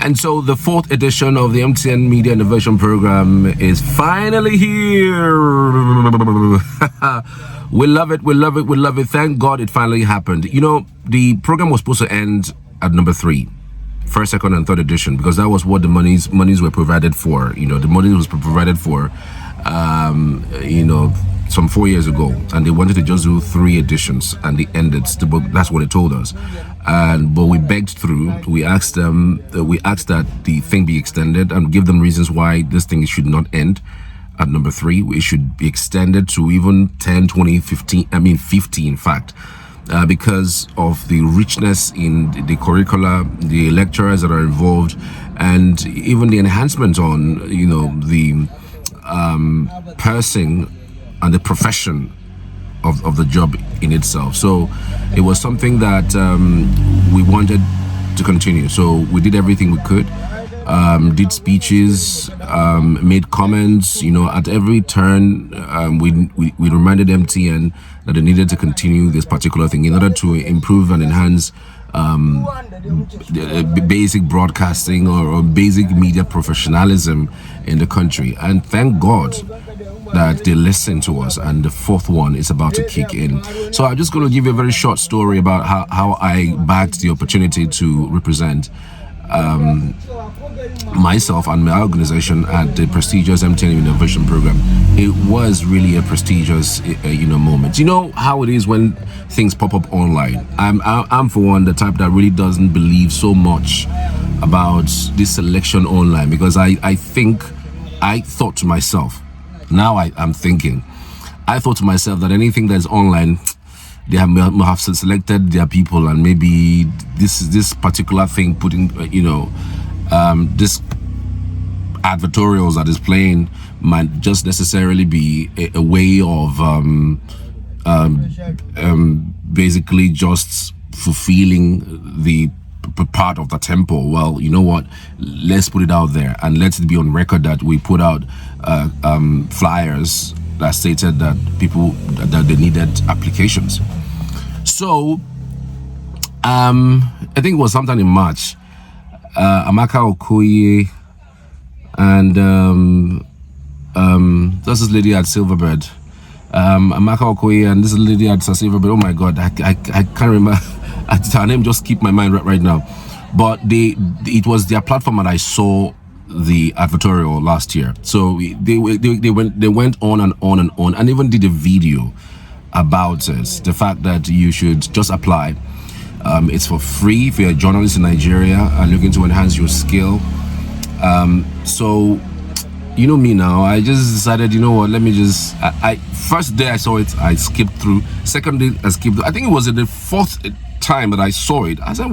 And so the 4th edition of the MTN Media Innovation Programme is finally here. We love it, we love it, we love it. Thank God it finally happened. You know, the program was supposed to end at number 3. First, second, and third edition, because that was what the monies were provided for. You know, the money was provided for, some 4 years ago, and they wanted to just do 3 editions, and they ended. That's what they told us. But we begged through. We asked them. We asked that the thing be extended and give them reasons why this thing should not end at number 3. It should be extended to even 10, 20, 15. 50, in fact. Because of the richness in the curricula, the lecturers that are involved, and even the enhancement on, the person and the profession of the job in itself. So it was something that we wanted to continue. So we did everything we could. Did speeches, made comments, at every turn. We reminded MTN that they needed to continue this particular thing in order to improve and enhance basic broadcasting or basic media professionalism in the country. And thank God that they listened to us, and the 4th one is about to kick in. So I'm just going to give you a very short story about how I bagged the opportunity to represent myself and my organization at the prestigious MTN Innovation Programme. It was really a prestigious, moment. You know how it is when things pop up online. I'm for one the type that really doesn't believe so much about this selection online, because I thought to myself, now I'm thinking, I thought to myself that anything that's online, they have selected their people, and maybe this particular thing putting, this advertorials that is playing might just necessarily be a way of basically just fulfilling the part of the tempo. Well, you know what? Let's put it out there, and let's be on record that we put out flyers that stated that that they needed applications. So I think it was sometime in March. Amaka Okoye and this lady at Silverbird. Amaka Okoye and this lady at Silverbird. Oh my God, I can't remember. Her name just keep my mind right now. But it was their platform that I saw the advertorial last year. So they went on and on and on, and even did a video about it. The fact that you should just apply. It's for free if you're a journalist in Nigeria and looking to enhance your skill. So, you know me now, I just decided, let me just, first day I saw it, I skipped through. Second day I skipped through. I think it was in the 4th time that I saw it. I said,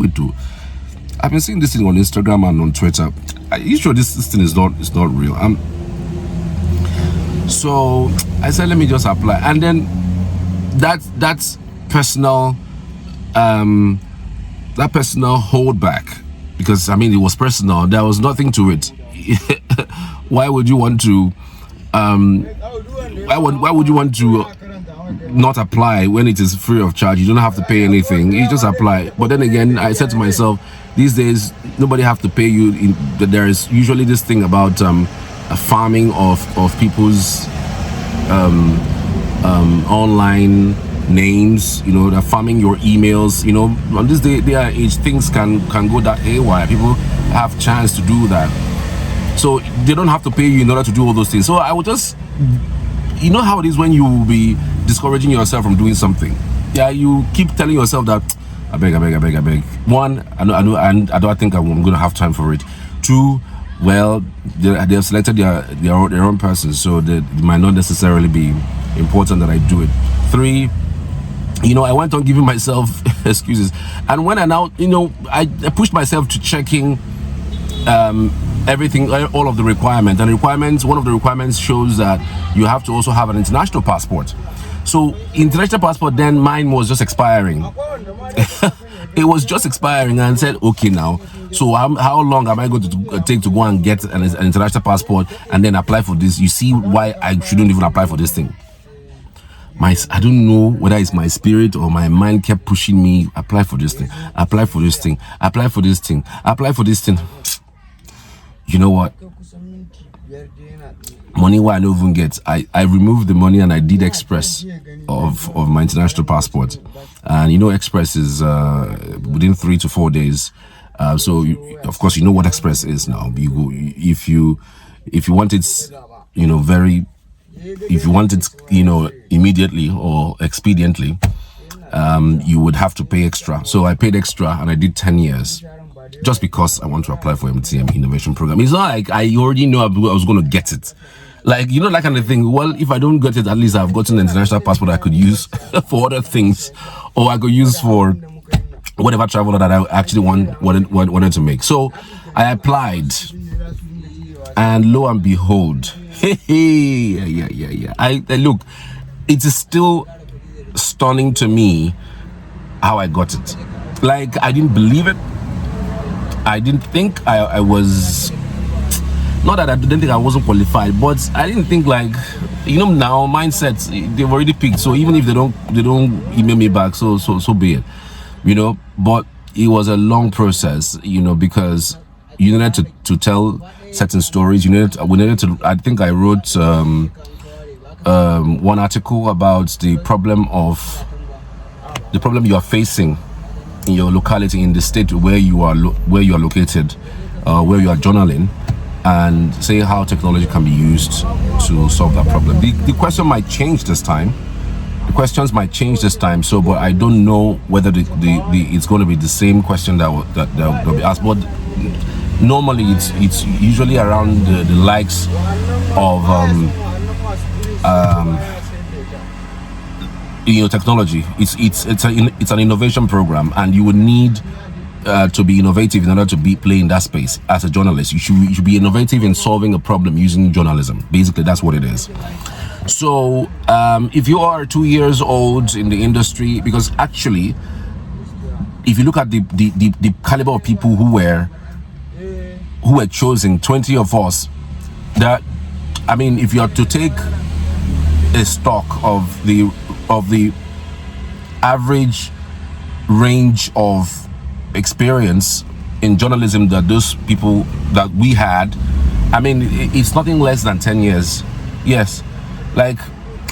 I've been seeing this thing on Instagram and on Twitter. Are you sure this thing is not real? So I said, let me just apply. And then that's personal, that personal holdback, because it was personal. There was nothing to it. Why would you want to why would you want to not apply when it is free of charge? You don't have to pay anything, you just apply. But then again, I said to myself, these days nobody have to pay you. There is usually this thing about a farming of people's online names, they're farming your emails. On this day and age, things can go that haywire. People have chance to do that, so they don't have to pay you in order to do all those things. So I would just, how it is when you will be discouraging yourself from doing something. Yeah, you keep telling yourself that I beg. One, I don't think I'm going to have time for it. 2, well, they have selected their own person, so it might not necessarily be important that I do it. 3, I went on giving myself excuses, and when I now, I pushed myself to checking everything, all of the requirements. And one of the requirements shows that you have to also have an international passport. So international passport, then mine was just expiring. It was just expiring, and I said, okay, now, so how long am I going to take to go and get an international passport and then apply for this? You see why I shouldn't even apply for this thing. I don't know whether it's my spirit or my mind kept pushing me, apply for this thing, apply for this thing, apply for this thing, apply for this thing. you know what? Money where I don't even get. I removed the money and I did express of my international passport. And you know, express is within 3 to 4 days. So of course you know what express is now. You go if you want it, you know, if you want it, you know, immediately or expediently, you would have to pay extra. So I paid extra and I did 10 years just because I want to apply for MTN Innovation Programme. It's not like I already know I was going to get it. Like, you know, that kind of thing. Well, if I don't get it, at least I've gotten an international passport I could use for other things, or I could use for whatever travel that I actually wanted to make. So I applied, and lo and behold, yeah. I look, it is still stunning to me how I got it. Like, I didn't believe it. I didn't think I was, not that I didn't think I wasn't qualified, but I didn't think, like, you know, now mindsets, they've already picked. So even if they don't email me back, so be it, you know. But it was a long process, you know, because you needed to tell certain stories. We needed to. I think I wrote one article about the problem you are facing in your locality, in the state where you are located, where you are journaling, and say how technology can be used to solve that problem. The question might change this time. The questions might change this time. So, but I don't know whether it's going to be the same question that will be asked. But normally, it's usually around the likes of you know, technology. It's an innovation program, and you would need to be innovative in order to play in that space. As a journalist, you should be innovative in solving a problem using journalism. Basically, that's what it is. So if you are 2 years old in the industry, because actually, if you look at the caliber of people who were chosen, 20 of us, that, I mean, if you are to take a stock of the average range of experience in journalism that those people that we had, I mean, it's nothing less than 10 years. Yes, like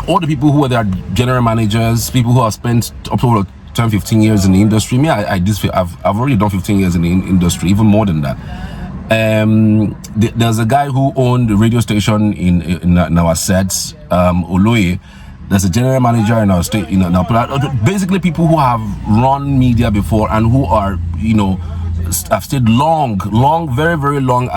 all the people who were their general managers, people who have spent up to 10, 15 years in the industry. Me, I've already done 15 years in the industry, even more than that. There's a guy who owned the radio station in our sets, Oloye. There's a general manager in our state, basically people who have run media before and who are, you know, have stayed long, very, very long,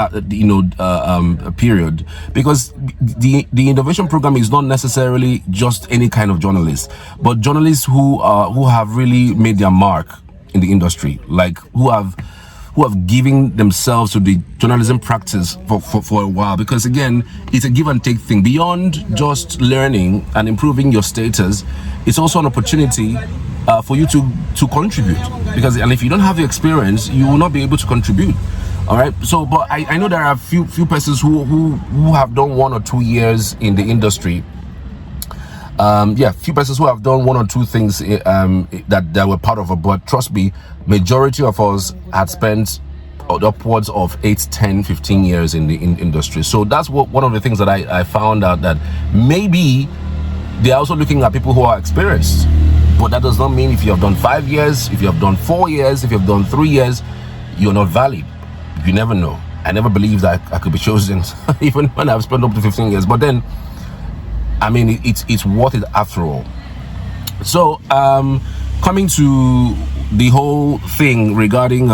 period. Because the innovation program is not necessarily just any kind of journalist, but journalists who have really made their mark in the industry, like who have given themselves to the journalism practice for a while. Because again, it's a give and take thing. Beyond just learning and improving your status, it's also an opportunity for you to contribute. Because, and if you don't have the experience, you will not be able to contribute. All right. So, but I know there are few persons who have done 1 or 2 years in the industry. Few persons who have done 1 or 2 things that were part of it, but trust me, majority of us had spent upwards of 8, 10, 15 years in the industry. So that's one of the things that I found out, that maybe they're also looking at people who are experienced, but that does not mean if you have done 5 years, if you have done 4 years, if you have done 3 years, you're not valid. You never know. I never believed that I could be chosen even when I've spent up to 15 years, but then, I mean, it's worth it after all. So, coming to the whole thing regarding,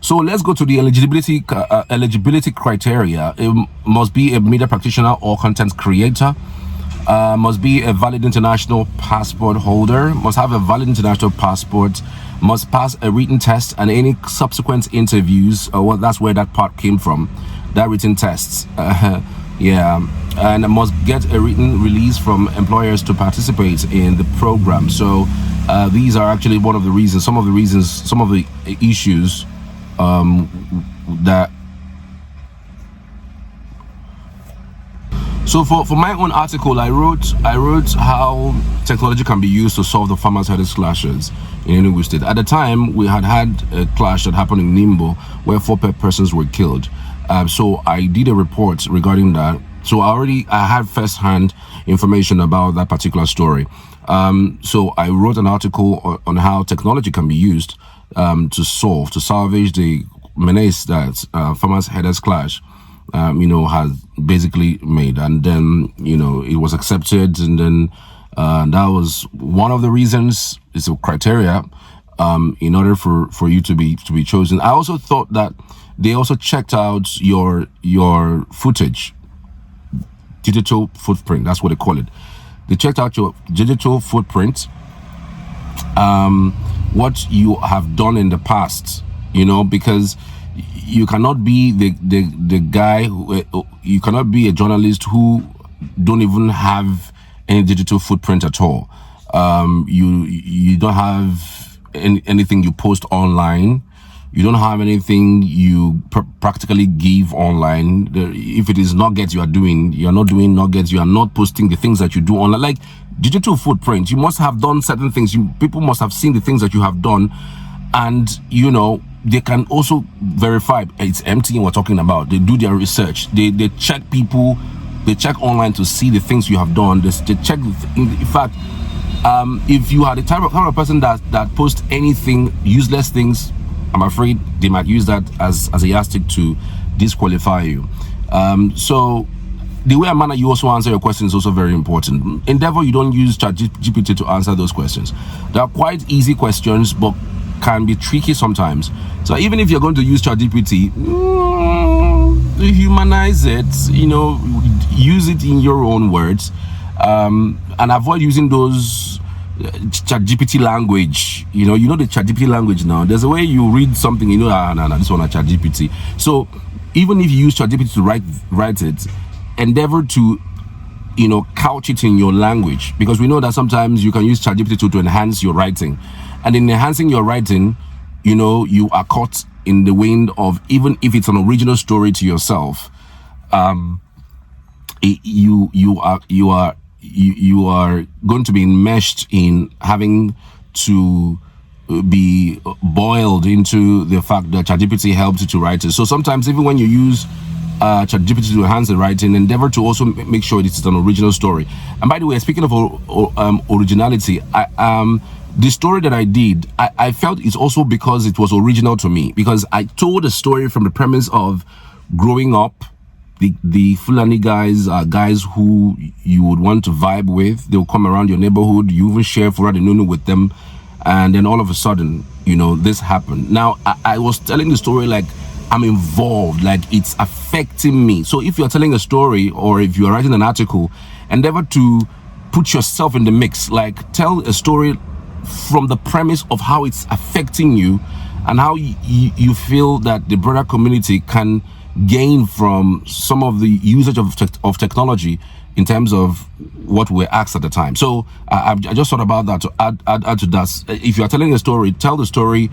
so let's go to the eligibility criteria. It must be a media practitioner or content creator. Must be a valid international passport holder. Must have a valid international passport. Must pass a written test and any subsequent interviews. Well, that's where that part came from. That written tests. Yeah, and must get a written release from employers to participate in the program. So these are actually some of the issues So for my own article, I wrote how technology can be used to solve the farmers' headache clashes in Enugu State. At the time, we had a clash that happened in Nimbo where 4 persons were killed. So I did a report regarding that. So I had first-hand information about that particular story. So I wrote an article on how technology can be used to salvage the menace that farmers' headache clash has basically made. And then, it was accepted. And then that was one of the reasons, it's a criteria in order for you to be chosen. I also thought that they also checked out your footage, digital footprint. That's what they call it. They checked out your digital footprint, what you have done in the past, because you cannot be the guy you cannot be a journalist who don't even have any digital footprint at all. You don't have anything you post online. You don't have anything you practically give online. If it is nuggets you are not doing nuggets. You are not posting the things that you do online. Like digital footprint, you must have done certain things. People must have seen the things that you have done, and they can also verify it's MTN we're talking about. They do their research. They check people. They check online to see the things you have done. They check. In fact, if you are the type of person that posts anything, useless things, I'm afraid they might use that as a yardstick to disqualify you. So the way and manner you also answer your question is also very important. Endeavor, you don't use ChatGPT to answer those questions. They are quite easy questions, but can be tricky sometimes. So even if you're going to use ChatGPT, humanize it, use it in your own words, and avoid using those ChatGPT language. You know the ChatGPT language now. There's a way you read something, this one a ChatGPT. So even if you use ChatGPT to write it, endeavor to couch it in your language, because we know that sometimes you can use ChatGPT to enhance your writing. And in enhancing your writing, you are caught in the wind of, even if it's an original story to yourself, you are going to be enmeshed in having to be boiled into the fact that ChatGPT helps you to write it. So sometimes even when you use ChatGPT to enhance the writing, endeavor to also make sure it is an original story. And by the way, speaking of originality, the story that I did, I felt it's also because it was original to me, because I told a story from the premise of growing up. The Fulani guys are guys who you would want to vibe with. They'll come around your neighborhood. You even share Fura de Nunu with them. And then all of a sudden, this happened. Now, I was telling the story like I'm involved, like it's affecting me. So if you're telling a story or if you're writing an article, endeavor to put yourself in the mix. Like tell a story from the premise of how it's affecting you and how you feel that the broader community can gain from some of the usage of technology in terms of what we're asked at the time. So I just thought about that to add to that. If you are telling a story, tell the story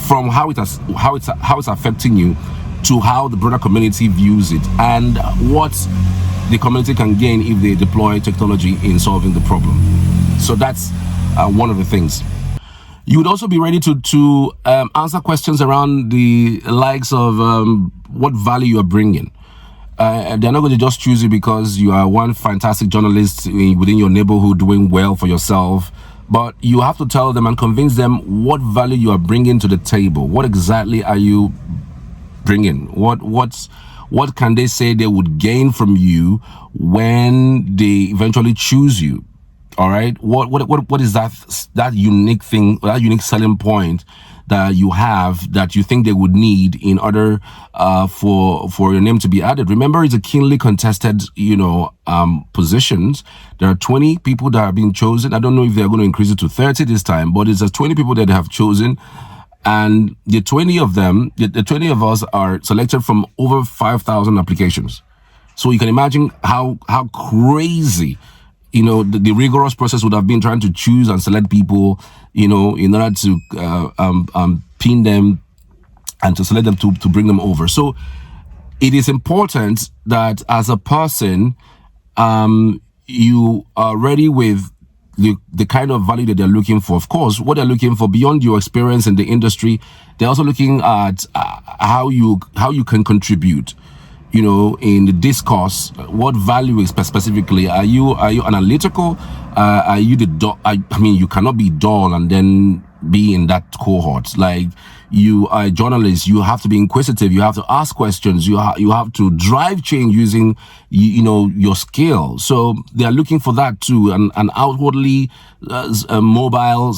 from how it's affecting you to how the broader community views it and what the community can gain if they deploy technology in solving the problem. So that's one of the things. You would also be ready to answer questions around the likes of what value you are bringing. They're not going to just choose you because you are one fantastic journalist within your neighborhood doing well for yourself, but you have to tell them and convince them what value you are bringing to the table. What exactly are you bringing? What can they say they would gain from you when they eventually choose you? All right. What is that unique thing, that unique selling point that you have that you think they would need in order for your name to be added? Remember, it's a keenly contested, positions. There are 20 people that are being chosen. I don't know if they're going to increase it to 30 this time, but it's 20 people that they have chosen. And the 20 of them, the 20 of us are selected from over 5,000 applications. So you can imagine how crazy the rigorous process would have been trying to choose and select people, in order to pin them and to select them to bring them over. So it is important that as a person, you are ready with the kind of value that they're looking for. Of course, what they're looking for beyond your experience in the industry, they're also looking at how you can contribute. You know, in the discourse, what value is specifically? Are you analytical? Are you I mean, you cannot be dull and then be in that cohort. Like, you are a journalist, you have to be inquisitive, you have to ask questions, you have to drive change using you know, your skill. So they are looking for that too, and outwardly mobile,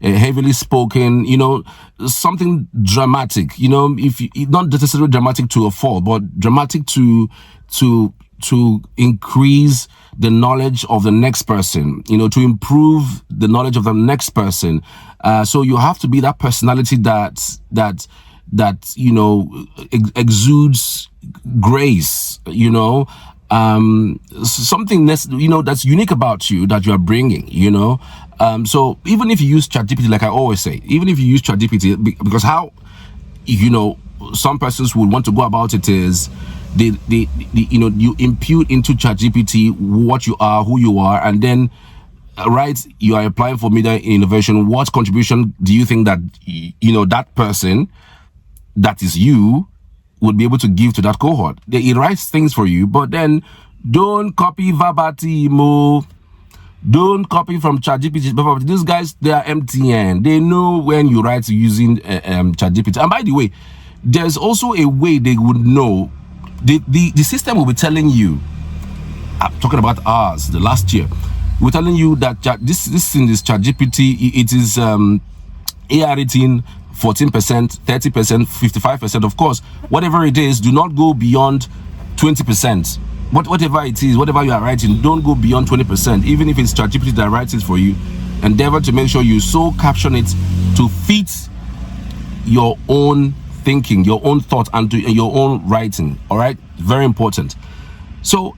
heavily spoken, you know, something dramatic, you know, if you, not necessarily dramatic to a fault, but dramatic to increase the knowledge of the next person, you know, to improve the knowledge of the next person. So you have to be that personality that you know, exudes grace, you know, something that's, you know, that's unique about you that you are bringing, you know. So even if you use ChatGPT, like I always say, even if you use ChatGPT, because how, you know, some persons would want to go about it is they you know, you impute into ChatGPT what you are, who you are, and then right, you are applying for media innovation. What contribution do you think that, you know, that person that is you would be able to give to that cohort? It writes things for you, but then don't copy verbatim. Don't copy from ChatGPT. These guys, they are MTN. They know when you write using ChatGPT. And by the way, there's also a way they would know. The system will be telling you, I'm talking about ours, the last year, we're telling you that this in this ChatGPT, it is AI rating 14%, 30%, 55%. Of course, whatever it is, do not go beyond 20%. Whatever it is, whatever you are writing, don't go beyond 20%. Even if it's ChatGPT that writes it for you, endeavor to make sure you so caption it to fit your own thinking, your own thought, and to your own writing. All right, very important. So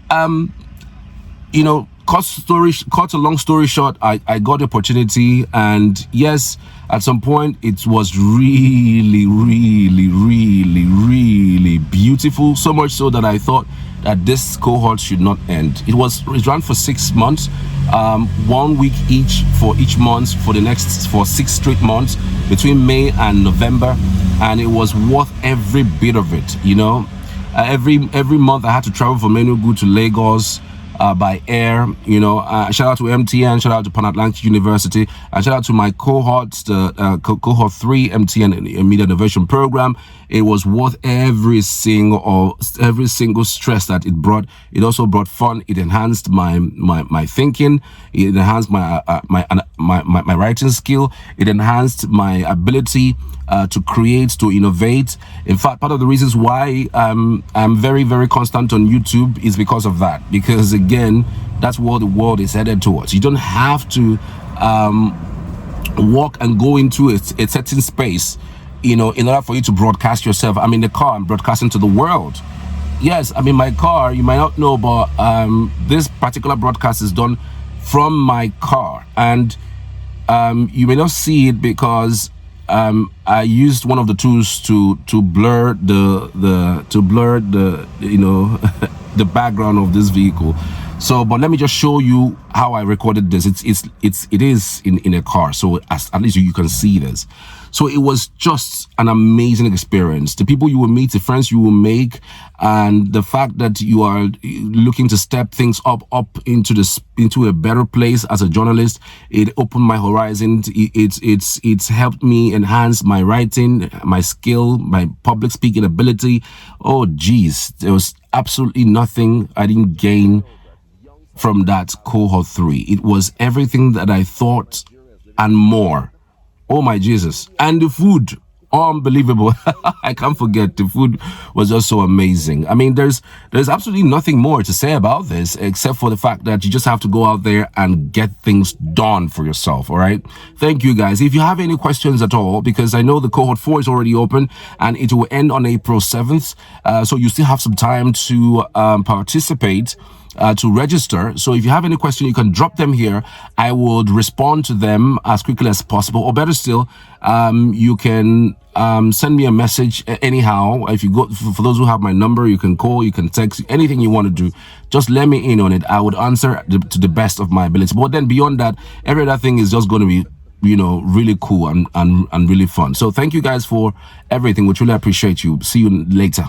you know, cut a long story short, I got the opportunity, and yes, at some point it was really beautiful, so much so that I thought that this cohort should not end. It ran for 6 months, 1 week each for each month for 6 straight months between May and November, and it was worth every bit of it. You know, every month I had to travel from Enugu to Lagos by air. You know, shout out to MTN, shout out to Pan Atlantic University, and shout out to my cohorts, the Cohort 3 MTN Media Innovation Programme. It was worth every single stress that it brought. It also brought fun. It enhanced my thinking. It enhanced my writing skill. It enhanced my ability to create, to innovate. In fact, part of the reasons why I'm very, very constant on YouTube is because of that. Because again, that's where the world is headed towards. You don't have to walk and go into a certain space, you know, in order for you to broadcast yourself. I'm in the car, I'm broadcasting to the world. Yes, I'm in my car. You might not know, but this particular broadcast is done from my car, and you may not see it because I used one of the tools to blur the you know the background of this vehicle. So, but let me just show you how I recorded this. It is in a car, so at least you can see this. So it was just an amazing experience. The people you will meet, the friends you will make, and the fact that you are looking to step things up into a better place as a journalist, it opened my horizon. It's helped me enhance my writing, my skill, my public speaking ability. Oh geez, there was absolutely nothing I didn't gain from that Cohort 3. It was everything that I thought and more. Oh my Jesus. And the food, unbelievable. I can't forget, the food was just so amazing. I mean, there's absolutely nothing more to say about this except for the fact that you just have to go out there and get things done for yourself. All right, thank you guys. If you have any questions at all, because I know the Cohort 4 is already open and it will end on April 7th, so you still have some time to participate. to register. So if you have any question, you can drop them here. I would respond to them as quickly as possible, or better still, you can send me a message anyhow. If you go, for those who have my number, you can call, you can text, anything you want to do, just let me in on it. I would answer to the best of my ability. But then beyond that, every other thing is just going to be, really cool and really fun. So thank you guys for everything. We truly appreciate you. See you later.